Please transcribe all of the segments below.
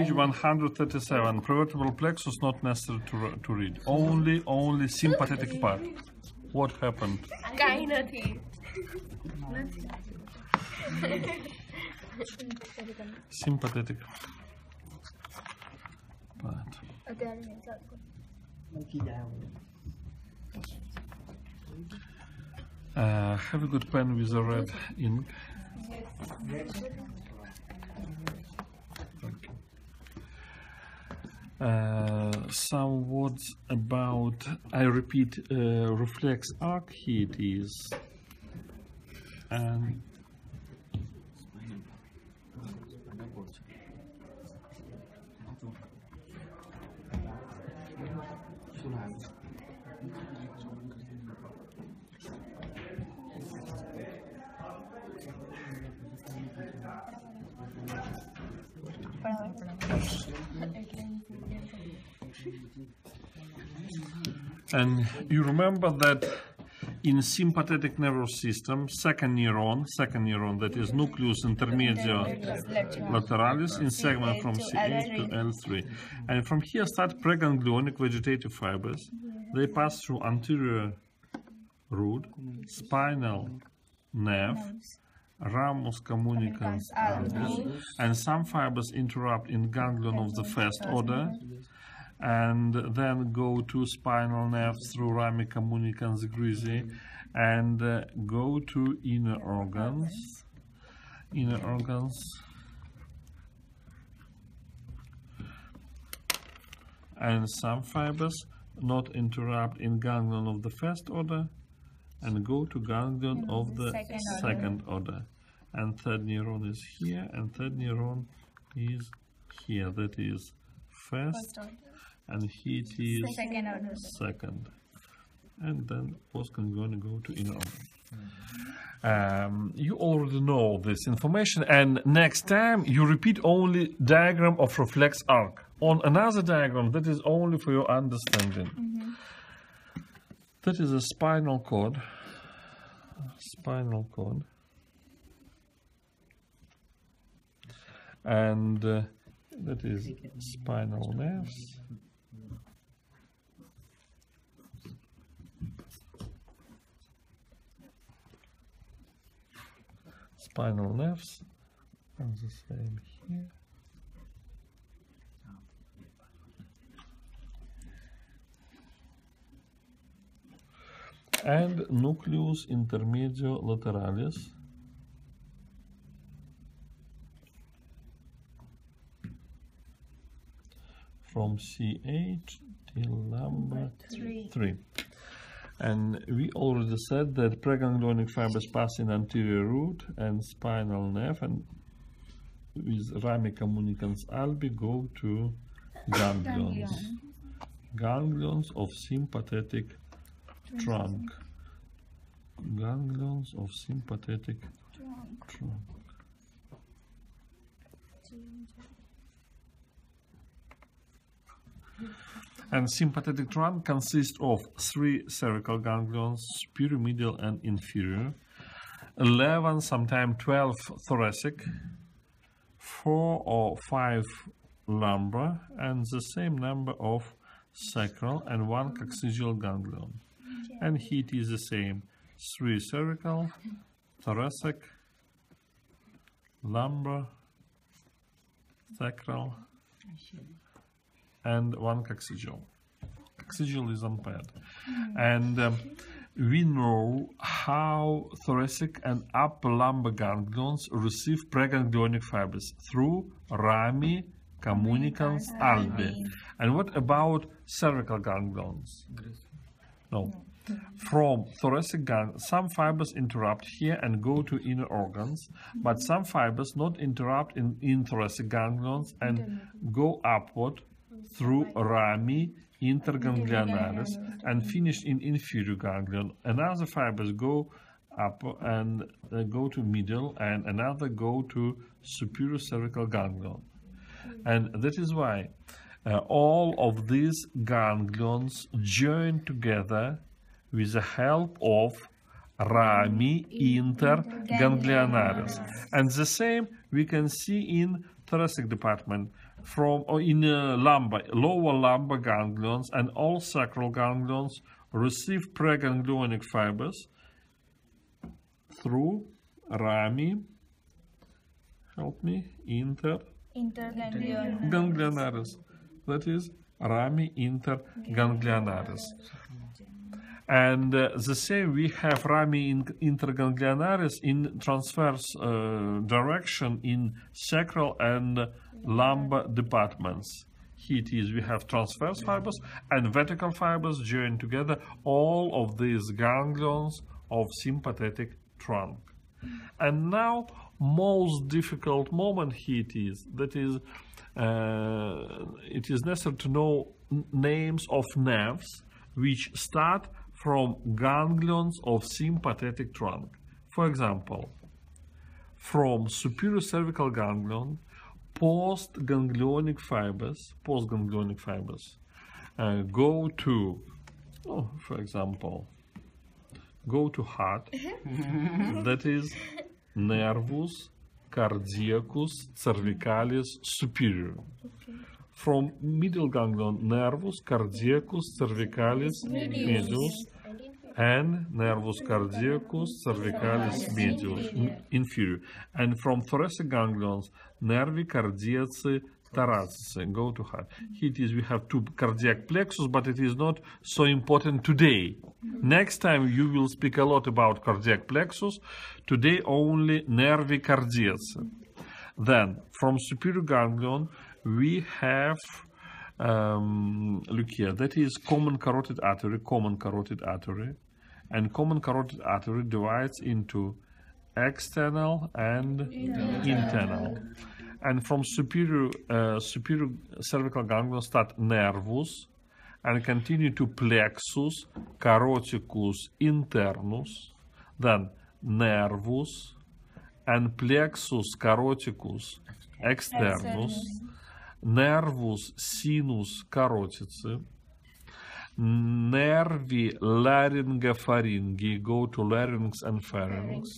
page 137. Prevertebral plexus not necessary to read. Only sympathetic part. What happened? Sympathetic part. Have a good pen with a red ink. Some words about, I repeat, reflex arc. Here it is. And you remember that in sympathetic nervous system, second neuron that is nucleus intermedio lateralis in segment from C8 to L3. And from here start preganglionic vegetative fibers. They pass through anterior root, spinal nerve, ramus communicans albus, and some fibers interrupt in ganglion of the first order, and then go to spinal nerve through rami communicans grisi, and go to inner organs. And some fibers not interrupt in ganglion of the first order and go to ganglion of the second order. And third neuron is here, and third neuron is here. That is first and here it is second. And then postganglion go to inner organ. You already know this information, and next time you repeat only diagram of reflex arc on another diagram that is only for your understanding. That is a spinal cord. And that is spinal nerves. Spinal nerves, and the same here. And nucleus intermedio lateralis. From C8 till number 3. And we already said that preganglionic fibers pass in anterior root and spinal nerve, and with rami communicans albi go to ganglions. Ganglions of sympathetic trunk. Ganglions of sympathetic trunk. And sympathetic trunk consists of 3 cervical ganglions, superior, medial, and inferior, 11, sometimes 12 thoracic, 4 or 5 lumbar, and the same number of sacral and 1 coccygeal ganglion. And here it is the same: 3 cervical, thoracic, lumbar, sacral, and 1 coccygeal. Coccygeal is unpaired. And we know how thoracic and upper lumbar ganglions receive preganglionic fibers through rami communicans albi. And what about cervical ganglions? No. From thoracic ganglion, some fibers interrupt here and go to inner organs, but some fibers not interrupt in thoracic ganglions and go upward through rami interganglionaris and finish in inferior ganglion. Another fibers go up and go to medial, and another go to superior cervical ganglion. And that is why all of these ganglions join together with the help of rami interganglionaris. And the same we can see in thoracic department. from in lower lumbar ganglions and all sacral ganglions receive preganglionic fibers through rami, help me, interganglionaris. That is rami interganglionaris. And the same, we have rami interganglionaris in transverse direction in sacral and lumbar departments. Here it is, we have transverse fibers and vertical fibers joined together, all of these ganglions of sympathetic trunk. And now, most difficult moment here it is, that is, it is necessary to know names of nerves which start from ganglions of sympathetic trunk. For example, from superior cervical ganglion, postganglionic fibers go to, for example, go to heart, that is nervus cardiacus cervicalis superior. From middle ganglion, nervus cardiacus cervicalis medius and nervus cardiacus cervicalis medius inferior. And from thoracic ganglions, nervi cardiaci thoracici go to heart. Here it is, we have two cardiac plexus, but it is not so important today. Next time you will speak a lot about cardiac plexus. Today only nervi cardiaci. Then from superior ganglion we have look here, that is common carotid artery, and common carotid artery divides into external and internal. And from superior cervical ganglion start nervus and continue to plexus caroticus internus, then nervus and plexus caroticus externus, nervus sinus carotici, nervi laryngopharyngi go to larynx and pharynx,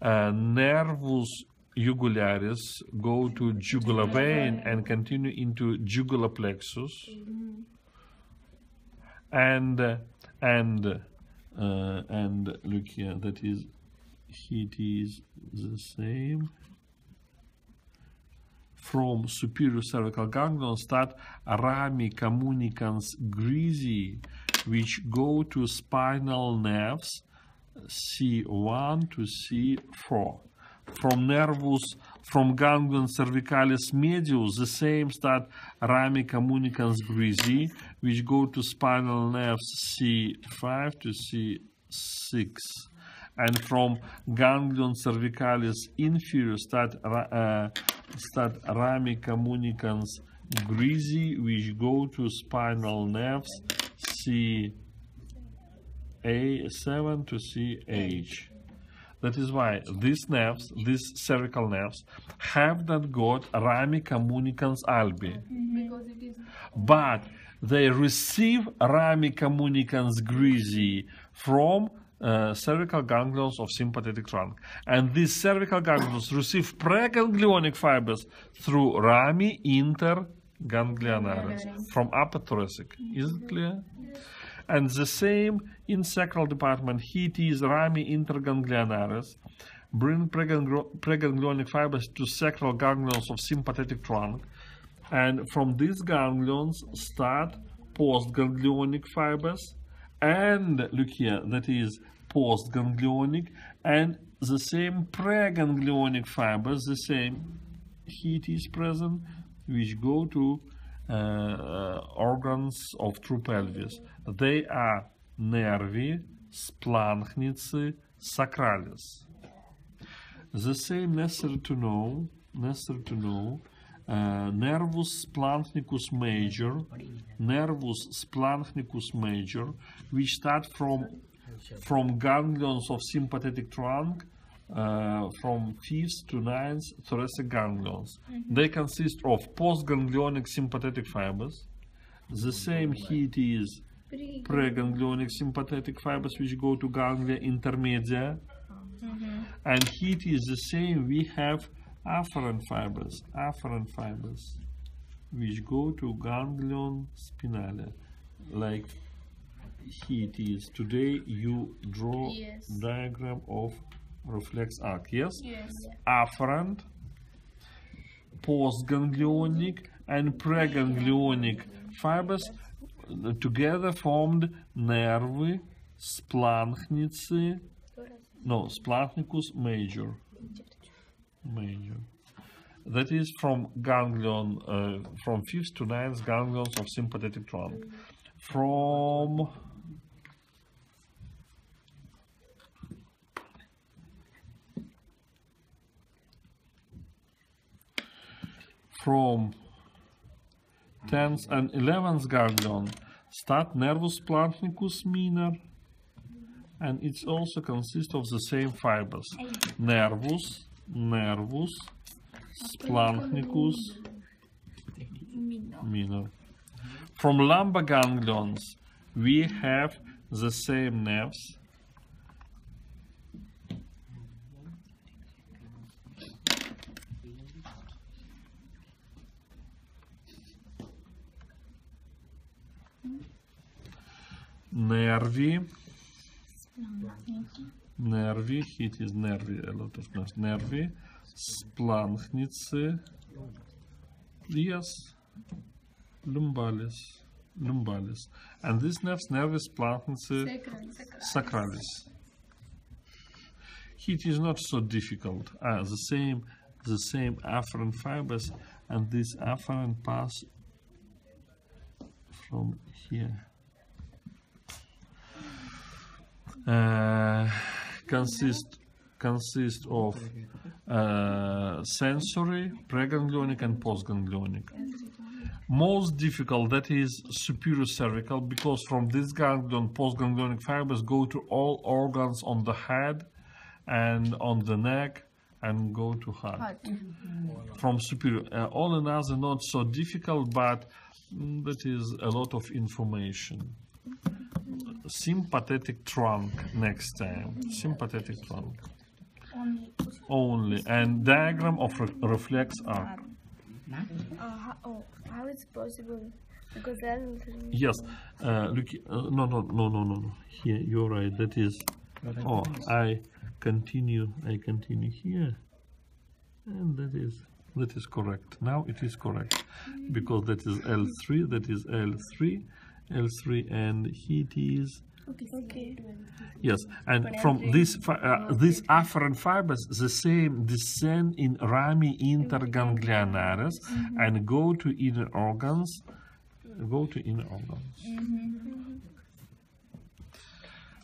nervus jugularis go to jugular vein and continue into jugular plexus, and look here, that is, it is the same. From superior cervical ganglion start rami communicans grisi, which go to spinal nerves C1 to C4. From ganglion cervicalis medius, the same start rami communicans grisi, which go to spinal nerves C5 to C6. And from ganglion cervicalis inferior start rami communicans grisi, which go to spinal nerves CA7 to CH. That is why these nerves, these cervical nerves, have not got rami communicans albi, but they receive rami communicans grisi from cervical ganglions of sympathetic trunk, and these cervical ganglions receive preganglionic fibers through rami interganglionaris from upper thoracic. Is it clear? And the same in sacral department. Here it is rami interganglionaris bring preganglionic fibers to sacral ganglions of sympathetic trunk, and from these ganglions start postganglionic fibers, and look here, that is postganglionic, and the same preganglionic fibers, the same heat is present, which go to organs of true pelvis. They are nervi splanchnici sacralis. The same necessary to know nervus splanchnicus major, which start from ganglions of sympathetic trunk, from 5th to 9th thoracic ganglions. They consist of postganglionic sympathetic fibers. The same here it is preganglionic sympathetic fibers, which go to ganglia intermedia. And here it is the same, we have afferent fibers. which go to ganglion spinale. Like here it is. Today you draw diagram of reflex arc. Yes? Yes. Afferent, postganglionic and preganglionic fibers together formed nervi splanchnici, no, splanchnicus major. That is from ganglion, from 5th to 9th ganglions of sympathetic trunk. From 10th and 11th ganglion start nervus splanchnicus minor, and it also consists of the same fibers. Nervus splanchnicus minor. From lumbar ganglions we have the same nerves. Nervi, it is nervi, a lot of nerves. Nervi, splanchnici, yes, lumbalis, and these nerves, nervis splanchnici sacralis. It is not so difficult. The same afferent fibers, and this afferent pass from here. Consist of sensory, preganglionic and postganglionic. Most difficult, that is superior cervical, because from this ganglion postganglionic fibers go to all organs on the head and on the neck and go to heart. From superior, all another not so difficult, but that is a lot of information. Sympathetic trunk next time. Sympathetic trunk. Only. And diagram of reflex arc. How is it possible? Because yes. Look. No. Here you're right. That is. Oh, I continue here, and that is correct. Now it is correct because that is L3. That is L3, and here it is. Okay. Yes, and from these afferent fibers, the same descend in rami interganglionaris and go to inner organs.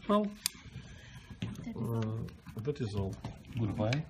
Well, that is all. Goodbye.